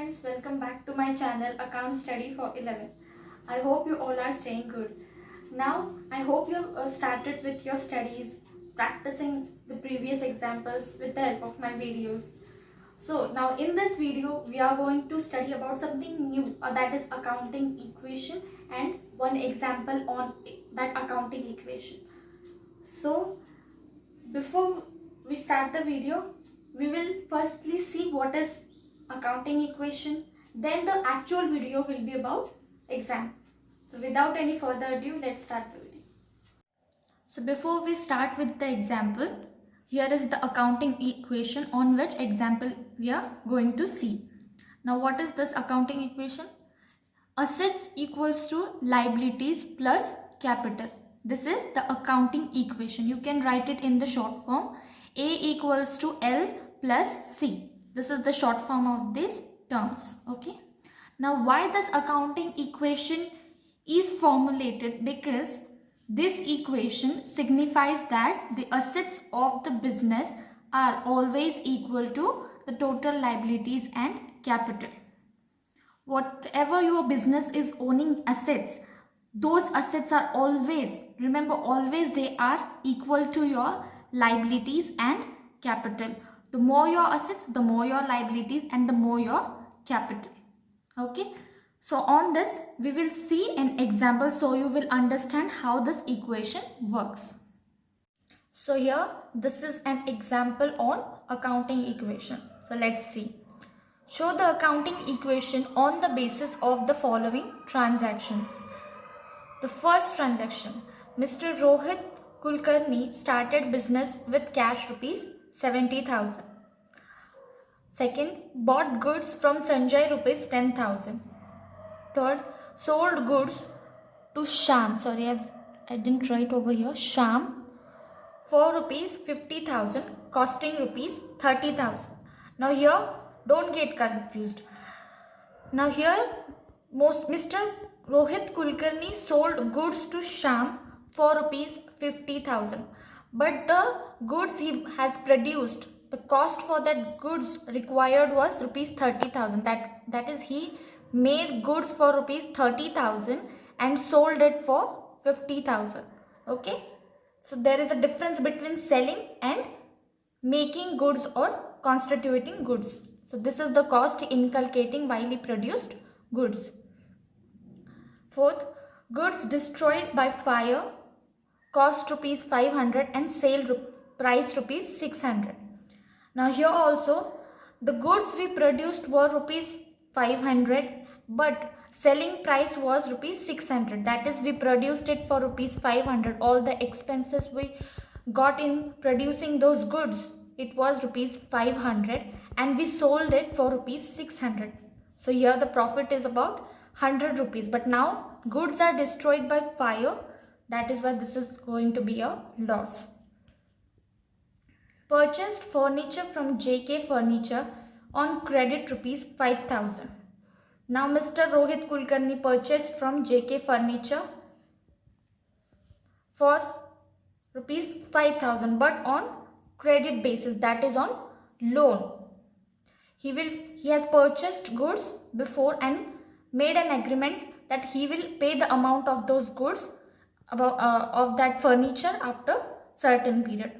friends, welcome back to my channel Account Study for 11. I hope you all are staying good. Now, I hope you have started with your studies, practicing the previous examples with the help of my videos. So, now in this video, we are going to study about something new, that is accounting equation and one example on that accounting equation. So, before we start the video, we will firstly see what is accounting equation, then the actual video will be about exam. So without any further ado, let's start the video. So before we start with the example, here is the accounting equation on which example we are going to see. Now what is this accounting equation? Assets equals to liabilities plus capital. This is the accounting equation. You can write it in the short form. A equals to L plus C. This is the short form of these terms. Okay. Now why this accounting equation is formulated? Because this equation signifies that the assets of the business are always equal to the total liabilities and capital. Whatever your business is owning assets, those assets are always, remember, always they are equal to your liabilities and capital. The more your assets, the more your liabilities and the more your capital. Okay. So on this, we will see an example so you will understand how this equation works. So here, this is an example on accounting equation. So let's see. Show the accounting equation on the basis of the following transactions. The first transaction, Mr. Rohit Kulkarni started business with cash rupees 70,000. Second, bought goods from Sanjay rupees 10,000. Third, sold goods to Sham. Sorry, I didn't write over here. Sham for rupees 50,000, costing rupees 30,000. Now here, don't get confused. Now here, Mr. Rohit Kulkarni sold goods to Sham for rupees 50,000. But the goods he has produced, the cost for that goods required was rupees 30,000. That is, he made goods for rupees 30,000 and sold it for 50,000. Okay. So there is a difference between selling and making goods or constituting goods. So this is the cost inculcating while he produced goods. Fourth, goods destroyed by fire cost rupees 500 and sale price rupees 600. Now here also the goods we produced were rupees 500 but selling price was rupees 600. That is, we produced it for rupees 500. All the expenses we got in producing those goods, it was rupees 500 and we sold it for rupees 600. So here the profit is about 100 rupees. But now goods are destroyed by fire. That is why this is going to be a loss. Purchased furniture from JK Furniture on credit rupees 5,000. Now Mr. Rohit Kulkarni purchased from JK Furniture for rupees 5,000 but on credit basis, that is on loan. He has purchased goods before and made an agreement that he will pay the amount of those goods of that furniture after certain period.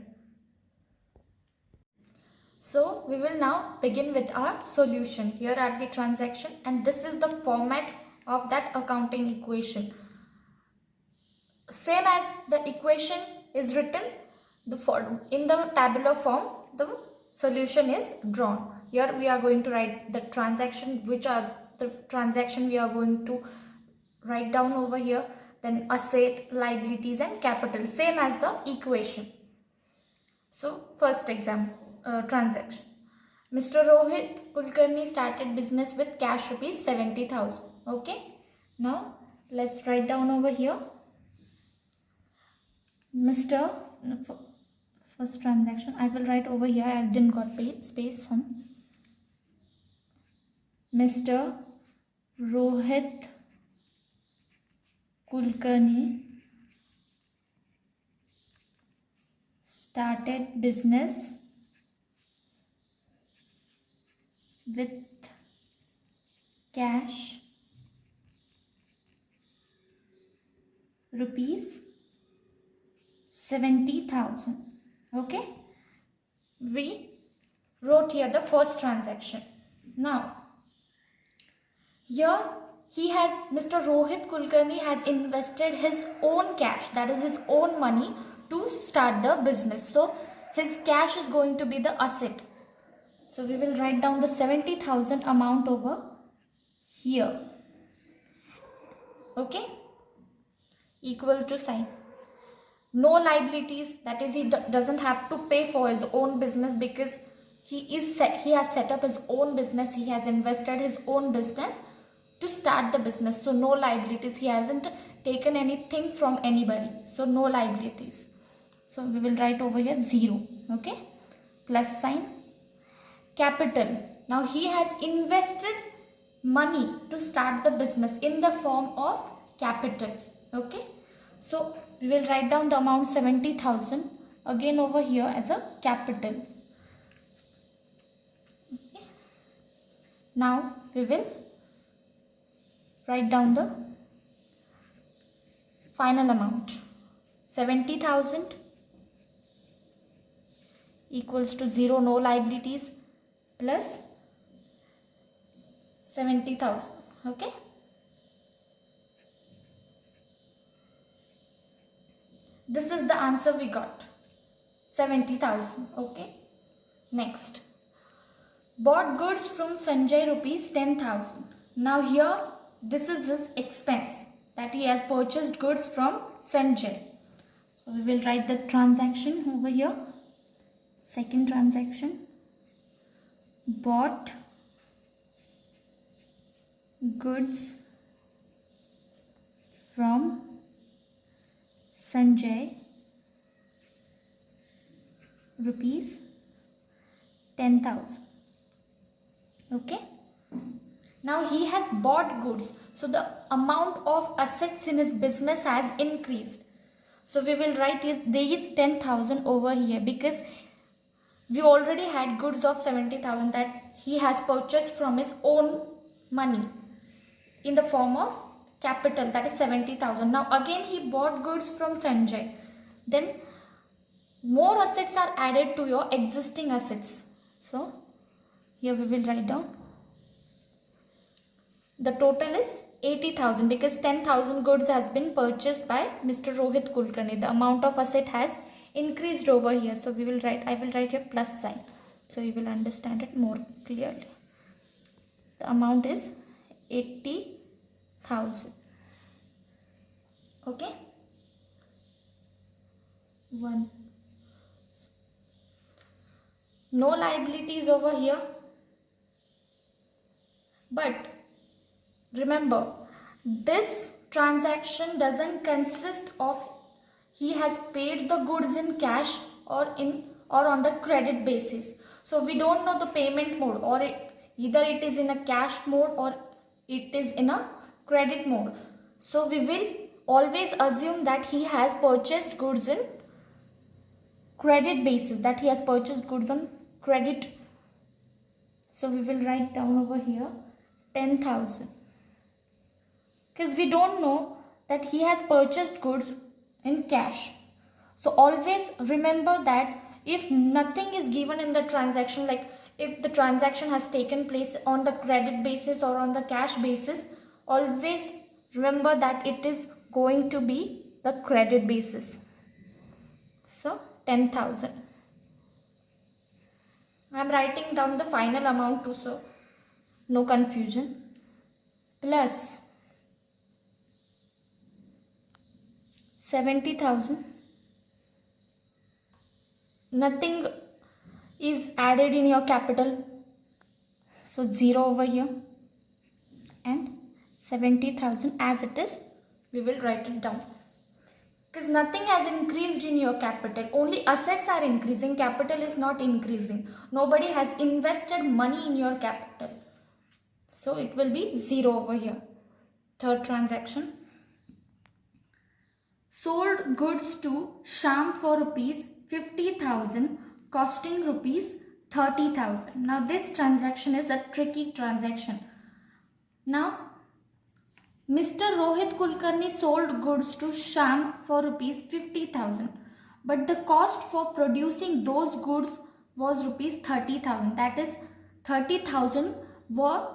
So we will now begin with our solution. Here are the transaction and this is the format of that accounting equation. Same as the equation is written, in the tabular form, the solution is drawn. Here we are going to write the transaction, which are the transaction we are going to write down over here. Then asset, liabilities and capital, same as the equation. So first example, transaction. Mr. Rohit Kulkarni started business with cash rupees 70,000. Okay. Now let's write down over here. First transaction, I will write over here. I didn't got space. Mr. Rohit Kulkarni started business with cash rupees 70,000. Okay, we wrote here the first transaction. Now here Mr. Rohit Kulkarni has invested his own cash, that is his own money, to start the business. So his cash is going to be the asset. So we will write down the 70,000 amount over here. Okay, equal to sign. No liabilities, that is he doesn't have to pay for his own business because he has set up his own business, he has invested his own business to start the business. So no liabilities, he hasn't taken anything from anybody, so no liabilities. So we will write over here 0. Okay, plus sign. Capital, now he has invested money to start the business in the form of capital. Okay, so we will write down the amount 70,000 again over here as a capital. Okay. Now we will write down the final amount. 70,000 equals to 0, no liabilities, plus 70,000. Okay, this is the answer we got, 70,000. Okay, next, bought goods from Sanjay rupees 10,000. Now here this is his expense, that he has purchased goods from Sanjay. So we will write the transaction over here. Second transaction, bought goods from Sanjay rupees 10,000. Okay, now he has bought goods, so the amount of assets in his business has increased. So we will write these 10,000 over here because we already had goods of 70,000 that he has purchased from his own money in the form of capital, that is 70,000. Now again he bought goods from Sanjay, then more assets are added to your existing assets. So here we will write down the total is 80,000 because 10,000 goods has been purchased by Mr. Rohit Kulkarni. The amount of asset has increased over here. So we will write, I will write here plus sign, so you will understand it more clearly. The amount is 80,000. Okay, 1. No liabilities over here, but remember this transaction doesn't consist of he has paid the goods in cash or on the credit basis. So we don't know the payment mode, or either it is in a cash mode or it is in a credit mode. So we will always assume that he has purchased goods in credit basis, that he has purchased goods on credit. So we will write down over here 10,000 because we don't know that he has purchased goods in cash. So always remember that if nothing is given in the transaction, like if the transaction has taken place on the credit basis or on the cash basis, always remember that it is going to be the credit basis. So 10,000. I am writing down the final amount too, so no confusion. Plus 70,000. Nothing is added in your capital, so 0 over here, and 70,000 as it is we will write it down because nothing has increased in your capital, only assets are increasing, capital is not increasing. Nobody has invested money in your capital, so it will be 0 over here. Third transaction, sold goods to Sham for rupees 50,000 costing rupees 30,000. Now this transaction is a tricky transaction. Now, Mr. Rohit Kulkarni sold goods to Sham for rupees 50,000, but the cost for producing those goods was rupees 30,000. That is, 30,000 were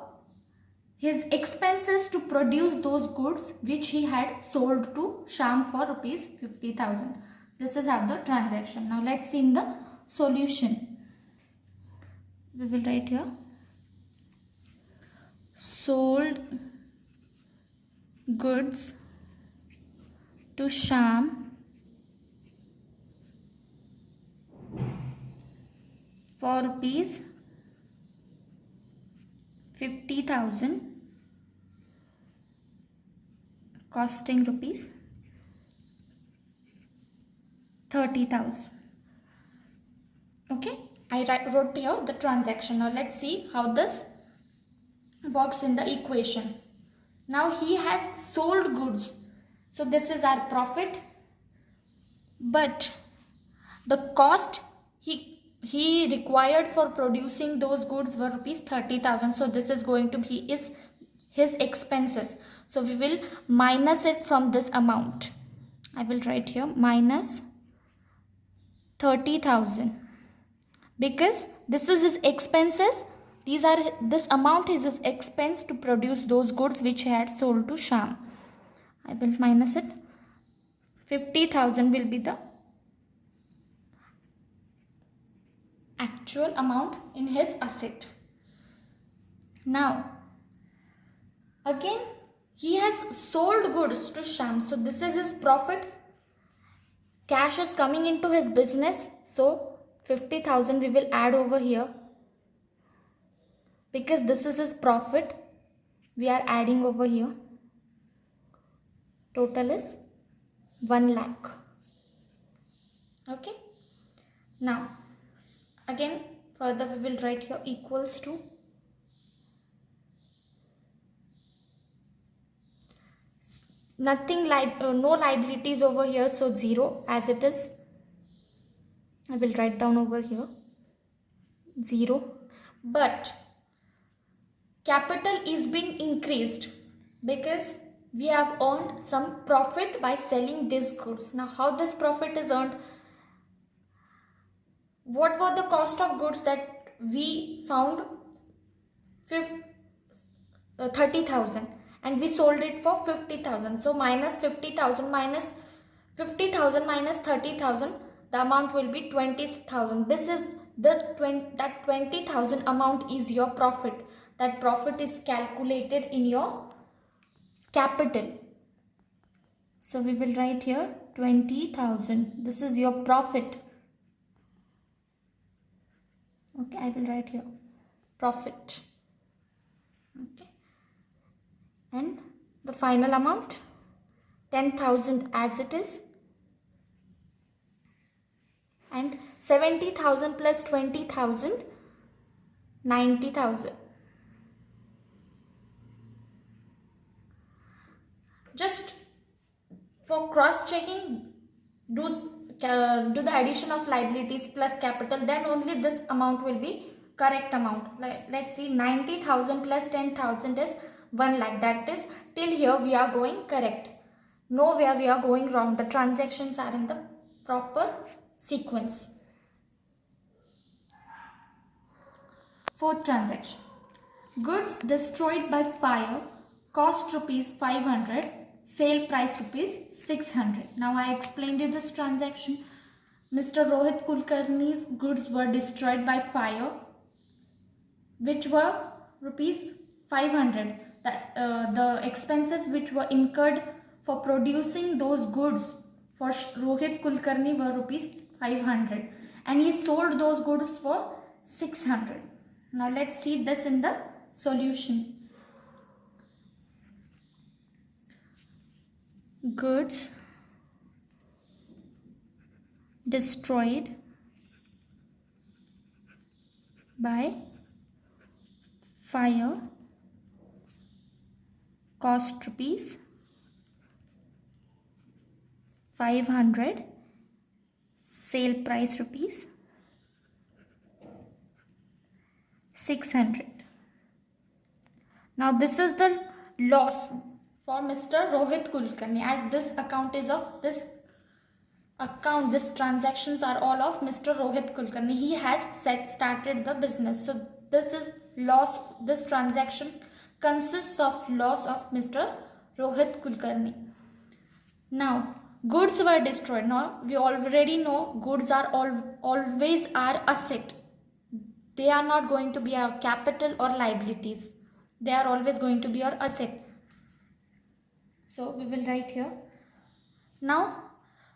his expenses to produce those goods which he had sold to Sham for rupees 50,000. This is how the transaction. Now let's see in the solution. We will write here sold goods to Sham for rupees 50,000 costing rupees 30,000. Okay, I wrote here the transaction. Now let's see how this works in the equation. Now he has sold goods, so this is our profit, but the cost he required for producing those goods were rupees 30,000. So this is going to be his expenses. So we will minus it from this amount. I will write here minus 30,000, because this is his expenses. This amount is his expense to produce those goods which he had sold to Sham. I will minus it. 50,000 will be the actual amount in his asset. Now, again, he has sold goods to Sham. So this is his profit. Cash is coming into his business. So 50,000 we will add over here. Because this is his profit, we are adding over here. Total is 1 lakh. Okay. Now, again, further we will write here equals to nothing, no liabilities over here, so 0 as it is. I will write down over here 0, but capital is being increased because we have earned some profit by selling these goods. Now how this profit is earned? What were the cost of goods that we found? 30,000, and we sold it for 50,000. So minus 50,000 minus 30,000, the amount will be 20,000. This is that 20,000 amount is your profit. That profit is calculated in your capital. So we will write here 20,000. This is your profit. Okay, I will write here profit. Okay, and the final amount 10,000 as it is, and 70,000 plus 20,000, 90,000. Just for cross checking, do the addition of liabilities plus capital, then only this amount will be correct amount. Let's see, 90,000 plus 10,000 is 1 lakh. That is, till here we are going correct. Nowhere we are going wrong. The transactions are in the proper sequence. Fourth transaction. Goods destroyed by fire cost rupees 500, sale price rupees 600. Now I explained you this transaction. Mr. Rohit Kulkarni's goods were destroyed by fire, which were rupees 500. The expenses which were incurred for producing those goods for Rohit Kulkarni were rupees 500, and he sold those goods for 600. Now let's see this in the solution. Goods destroyed by fire cost rupees 500, sale price rupees 600. Now this is the loss for Mr. Rohit Kulkarni, as this account is of this account, this transactions are all of Mr. Rohit Kulkarni. He has started the business. So this is loss, this transaction consists of loss of Mr. Rohit Kulkarni. Now goods were destroyed. Now we already know goods are always our asset. They are not going to be our capital or liabilities. They are always going to be our asset. So we will write here. Now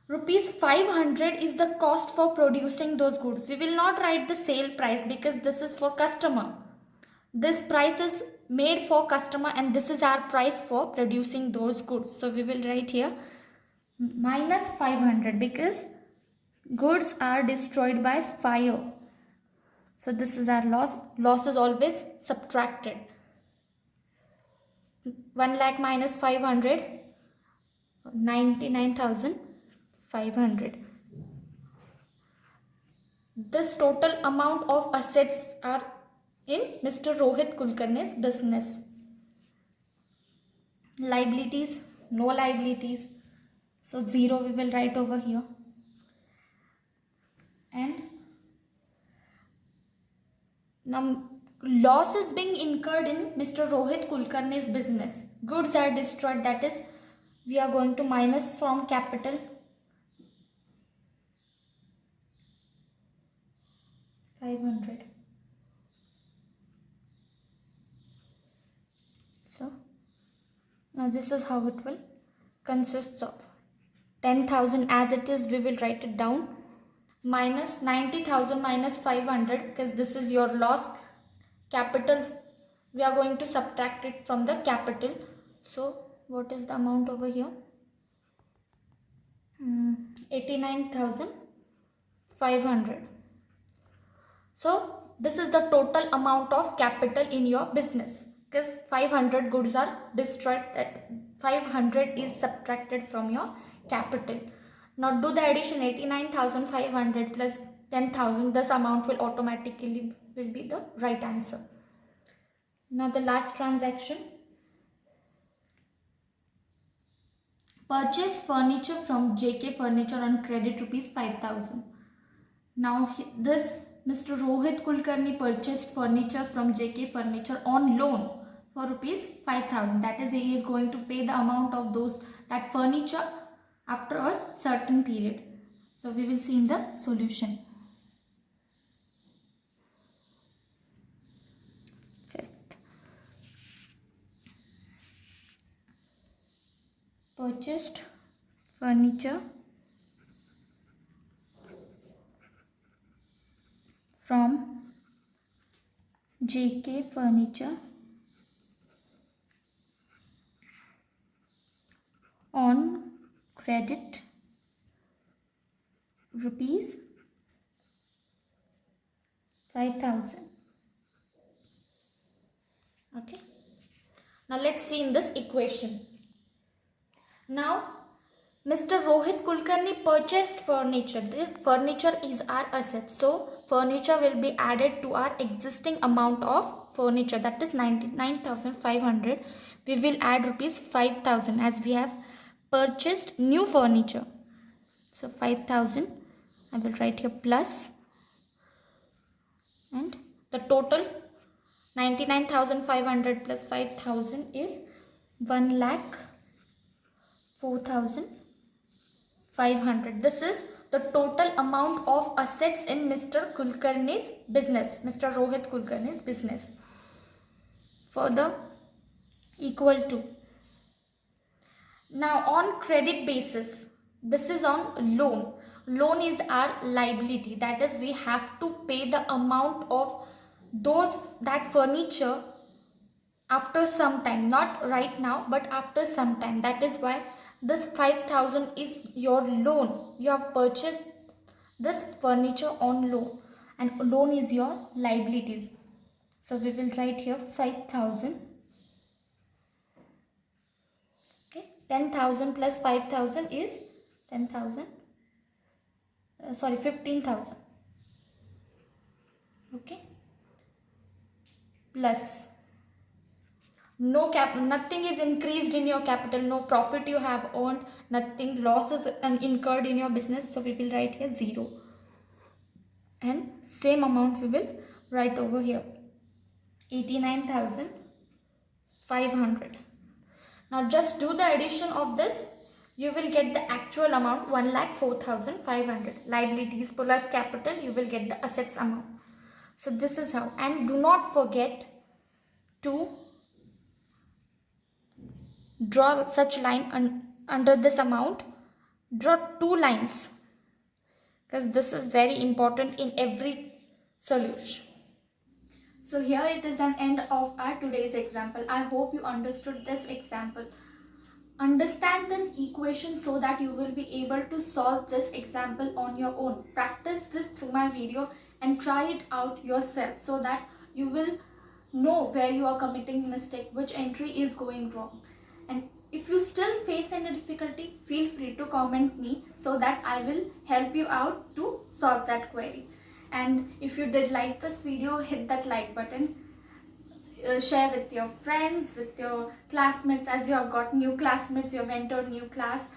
rupees 500 is the cost for producing those goods. We will not write the sale price because this is for customer. This price is made for customer and this is our price for producing those goods. So we will write here minus 500 because goods are destroyed by fire. So this is our loss. Loss is always subtracted. 1 lakh minus 500, 99,500. This total amount of assets are in Mr. Rohit Kulkarni's business. Liabilities, no liabilities. So 0 we will write over here. And now loss is being incurred in Mr. Rohit Kulkarni's business. Goods are destroyed, that is we are going to minus from capital. $500. So now this is how it will consists of 10,000 as it is, we will write it down, minus 90,000 minus 500 because this is your loss. Capitals, we are going to subtract it from the capital. So what is the amount over here? 89,500. So this is the total amount of capital in your business because 500 goods are destroyed, that 500 is subtracted from your capital. Now do the addition, 89,500 plus 10,000, this amount will automatically will be the right answer. Now the last transaction, purchased furniture from JK Furniture on credit rupees 5,000. Now this Mr. Rohit Kulkarni purchased furniture from JK Furniture on loan for rupees 5,000. That is, he is going to pay the amount of that furniture after a certain period. So we will see in the solution. Fifth, purchased furniture from JK Furniture on credit rupees 5,000. Okay. Now let's see in this equation. Now Mr. Rohit Kulkarni purchased furniture. This furniture is our asset. So furniture will be added to our existing amount of furniture, that is 99,500. We will add rupees 5,000 as we have purchased new furniture. So 5,000, I will write here plus, and the total 99,500 plus 5,000 is 1,04,500. This is the total amount of assets in Mr. Kulkarni's business, Mr. Rohit Kulkarni's business. Further, equal to. Now on credit basis, this is on loan. Loan is our liability, that is we have to pay the amount of that furniture after some time, not right now but after some time. That is why this 5,000 is your loan. You have purchased this furniture on loan and loan is your liabilities. So we will write here 5,000. Okay, 10,000 plus 5,000 is 10,000. 15,000. Okay, plus nothing is increased in your capital, no profit you have earned, nothing losses and incurred in your business. So we will write here 0, and same amount we will write over here, 89,500. Now just do the addition of this. You will get the actual amount 1,04,500. Liabilities plus capital, you will get the assets amount. So this is how. And do not forget to draw such line under this amount. Draw 2 lines, because this is very important in every solution. So here it is an end of our today's example. I hope you understood this example. Understand this equation so that you will be able to solve this example on your own. Practice this through my video and try it out yourself so that you will know where you are committing mistake, which entry is going wrong. And if you still face any difficulty, feel free to comment me so that I will help you out to solve that query. And if you did like this video, hit that like button. Share with your friends, with your classmates, as you have got new classmates, you have entered new class.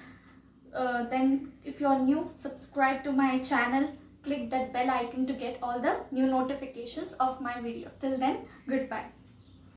Then if you are new, subscribe to my channel, click that bell icon to get all the new notifications of my video. Till then, goodbye.